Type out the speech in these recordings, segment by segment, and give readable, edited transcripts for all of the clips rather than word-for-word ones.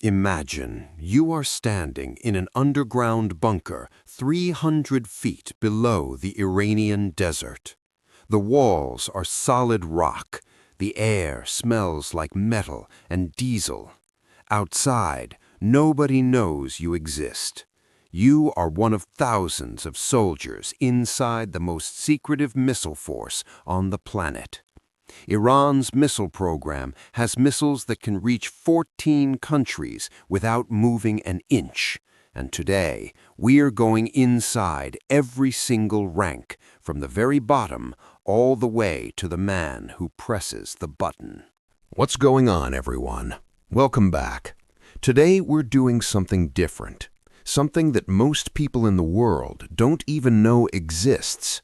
Imagine you are standing in an underground bunker 300 feet below the Iranian desert. The walls are solid rock. The air smells like metal and diesel. Outside, nobody knows you exist. You are one of thousands of soldiers inside the most secretive missile force on the planet. Iran's missile program has missiles that can reach 14 countries without moving an inch. And today, we're going inside every single rank, from the very bottom all the way to the man who presses the button. What's going on, everyone? Welcome back. Today, we're doing something different. Something that most people in the world don't even know exists.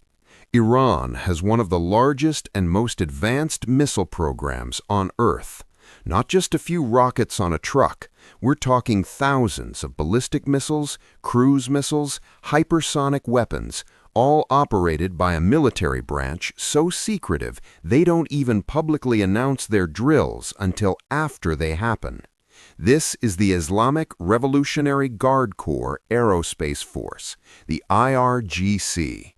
Iran has one of the largest and most advanced missile programs on Earth. Not just a few rockets on a truck. We're talking thousands of ballistic missiles, cruise missiles, hypersonic weapons, all operated by a military branch so secretive they don't even publicly announce their drills until after they happen. This is the Islamic Revolutionary Guard Corps Aerospace Force, the IRGC.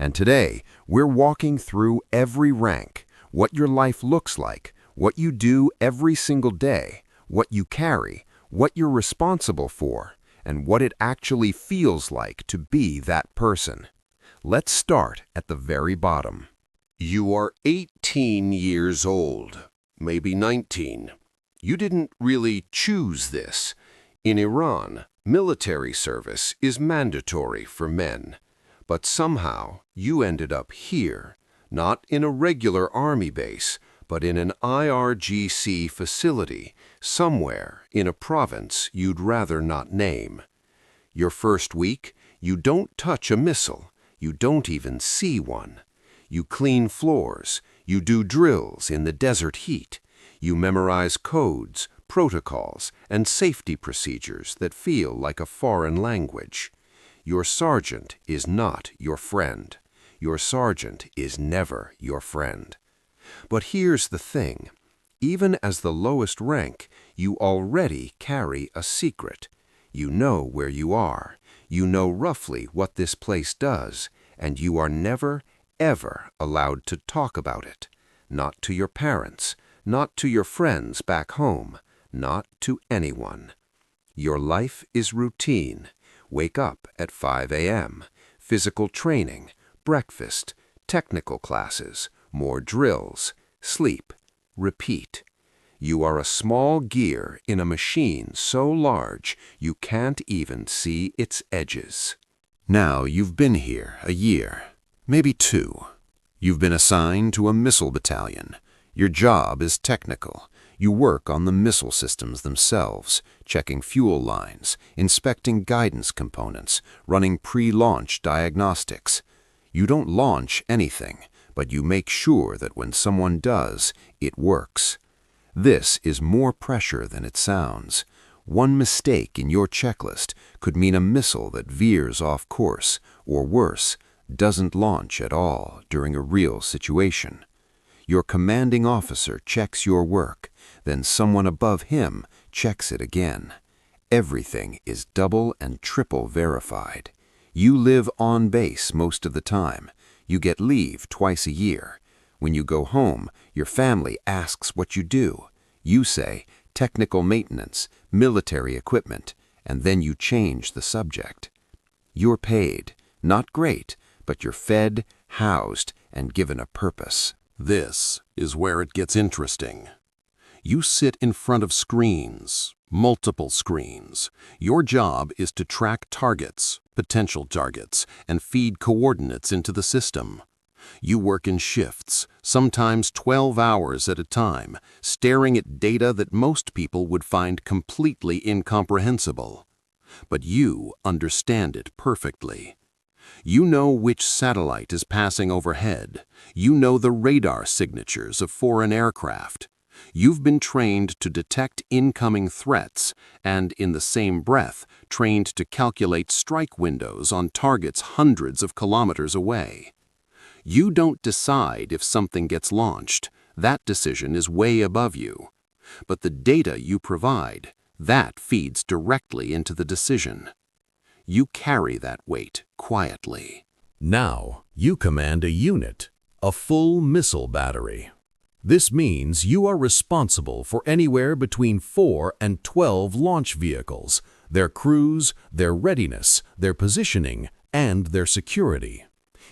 And today, we're walking through every rank, what your life looks like, what you do every single day, what you carry, what you're responsible for, and what it actually feels like to be that person. Let's start at the very bottom. You are 18 years old, maybe 19. You didn't really choose this. In Iran, military service is mandatory for men. But somehow, you ended up here, not in a regular army base, but in an IRGC facility, somewhere in a province you'd rather not name. Your first week, you don't touch a missile. You don't even see one. You clean floors. You do drills in the desert heat. You memorize codes, protocols, and safety procedures that feel like a foreign language. Your sergeant is not your friend. Your sergeant is never your friend. But here's the thing. Even as the lowest rank, you already carry a secret. You know where you are. You know roughly what this place does, and you are never, ever allowed to talk about it. Not to your parents, not to your friends back home, not to anyone. Your life is routine. Wake up at 5 a.m., physical training, breakfast, technical classes, more drills, sleep, repeat. You are a small gear in a machine so large you can't even see its edges. Now you've been here a year, maybe 2. You've been assigned to a missile battalion. Your job is technical. You work on the missile systems themselves, checking fuel lines, inspecting guidance components, running pre-launch diagnostics. You don't launch anything, but you make sure that when someone does, it works. This is more pressure than it sounds. One mistake in your checklist could mean a missile that veers off course, or worse, doesn't launch at all during a real situation. Your commanding officer checks your work, then someone above him checks it again. Everything is double and triple verified. You live on base most of the time. You get leave twice a year. When you go home, your family asks what you do. You say, technical maintenance, military equipment, and then you change the subject. You're paid, not great, but you're fed, housed, and given a purpose. This is where it gets interesting. You sit in front of screens, multiple screens. Your job is to track targets, potential targets, and feed coordinates into the system. You work in shifts, sometimes 12 hours at a time, staring at data that most people would find completely incomprehensible. But you understand it perfectly. You know which satellite is passing overhead. You know the radar signatures of foreign aircraft. You've been trained to detect incoming threats and, in the same breath, trained to calculate strike windows on targets hundreds of kilometers away. You don't decide if something gets launched. That decision is way above you. But the data you provide, That feeds directly into the decision. You carry that weight quietly. Now, you command a unit, a full missile battery. This means you are responsible for anywhere between 4 and 12 launch vehicles, their crews, their readiness, their positioning, and their security.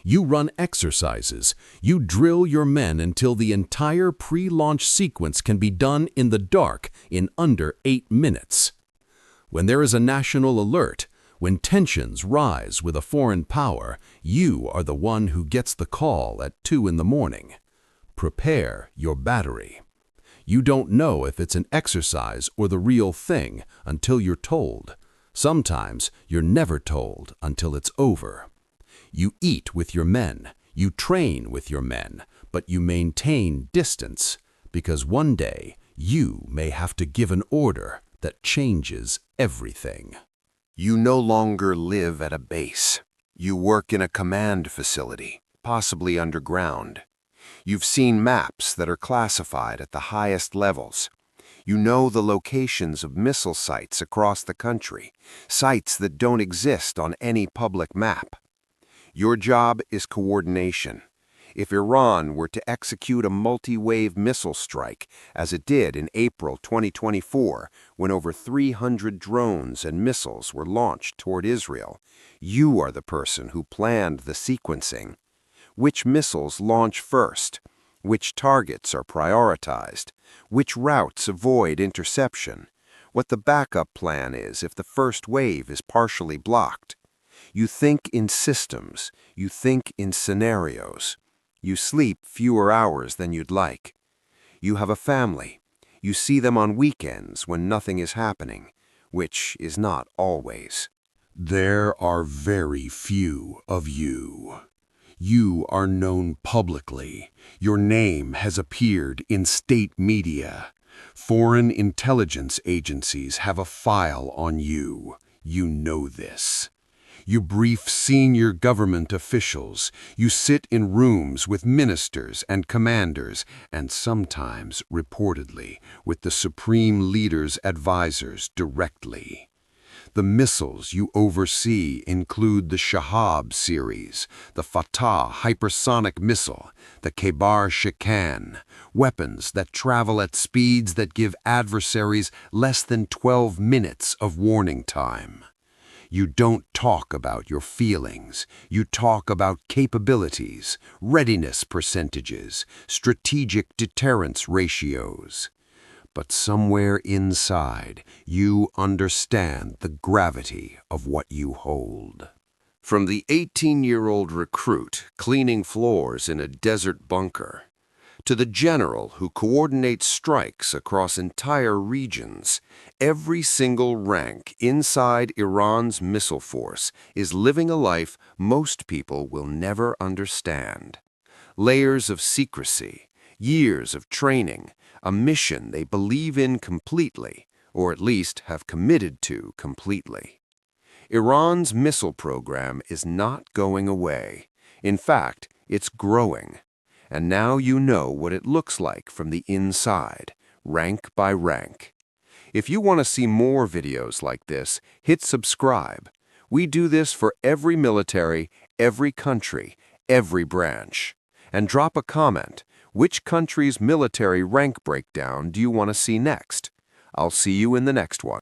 You run exercises. You drill your men until the entire pre-launch sequence can be done in the dark in under 8 minutes. When there is a national alert, when tensions rise with a foreign power, you are the one who gets the call at 2 in the morning. Prepare your battery. You don't know if it's an exercise or the real thing until you're told. Sometimes you're never told until it's over. You eat with your men, you train with your men, but you maintain distance because one day you may have to give an order that changes everything. You no longer live at a base. You work in a command facility, possibly underground. You've seen maps that are classified at the highest levels. You know the locations of missile sites across the country, sites that don't exist on any public map. Your job is coordination. If Iran were to execute a multi-wave missile strike, as it did in April 2024, when over 300 drones and missiles were launched toward Israel, you are the person who planned the sequencing. Which missiles launch first? Which targets are prioritized? Which routes avoid interception? What the backup plan is if the first wave is partially blocked? You think in systems. You think in scenarios. You sleep fewer hours than you'd like. You have a family. You see them on weekends when nothing is happening, which is not always. There are very few of you. You are known publicly. Your name has appeared in state media. Foreign intelligence agencies have a file on you. You know this. You brief senior government officials. You sit in rooms with ministers and commanders, and sometimes, reportedly, with the supreme leader's advisors directly. The missiles you oversee include the Shahab series, the Fatah hypersonic missile, the Khaybar-Shikan, weapons that travel at speeds that give adversaries less than 12 minutes of warning time. You don't talk about your feelings. You talk about capabilities, readiness percentages, strategic deterrence ratios. But somewhere inside, you understand the gravity of what you hold. From the 18-year-old recruit cleaning floors in a desert bunker, to the general who coordinates strikes across entire regions, every single rank inside Iran's missile force is living a life most people will never understand. Layers of secrecy, years of training, a mission they believe in completely, or at least have committed to completely. Iran's missile program is not going away. In fact, it's growing. And now you know what it looks like from the inside, rank by rank. If you want to see more videos like this, hit subscribe. We do this for every military, every country, every branch. And drop a comment. Which country's military rank breakdown do you want to see next? I'll see you in the next one.